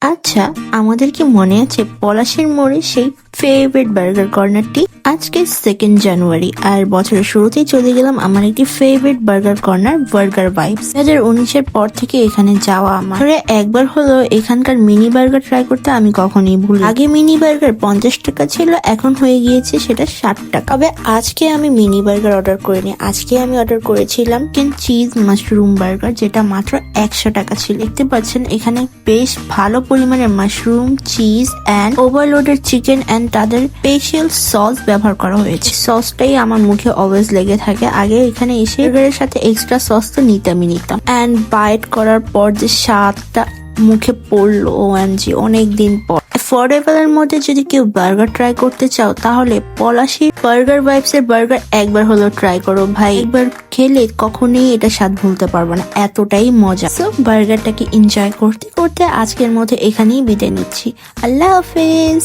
আচ্ছা, আমাদের কি মনে আছে পলাশের মোড়ে সেই ফেভারিট বার্গার কর্নারটি? আজকে 2nd জানুয়ারি আর বছরের শুরুতেই চলে গেলাম আমার একটি favourite burger corner burger vibes. 2019-এর পর থেকে এখানে যাওয়া আমার একবার হলো এখানকার মিনি বার্গার ট্রাই করতে আমি কখনই ভুলি। আগে মিনি বার্গার 50 টাকা ছিল, এখন হয়ে গিয়েছে সেটা 60 টাকা। তবে আজকে আমি মিনি বার্গার অর্ডার করিনি, আজকে আমি অর্ডার করেছিলাম চিজ মাশরুম বার্গার, যেটা মাত্র 100 টাকা ছিল। দেখতে পাচ্ছেন এখানে বেশ ভালো পরিমাণে mushroom, cheese and overloaded chicken and তাদের স্পেশাল সস ব্যবহার করা হয়েছে। সসটাই আমার মুখে অলওয়েজ লেগে থাকে। আগে এখানে এসে বার্গারের সাথে এক্সট্রা সস তো নিতাম অ্যান্ড বাইট করার পর যে স্বাদটা মুখে পড়লো ওএমজি অনেক দিন পর। অ্যাফোর্ডেবলের মধ্যে যদি কেউ বার্গার ট্রাই করতে চাও তাহলে পলাশী বার্গার ভাইবস এর বার্গার একবার হলো ট্রাই করো ভাই। একবার খেলে কখনোই এটা স্বাদ ভুলতে পারবো না, এতটাই মজা। সো বার্গারটাকে এনজয় করতে করতে আজকের মধ্যে এখানেই বিদায় নিচ্ছি। আল্লাহ হাফেজ।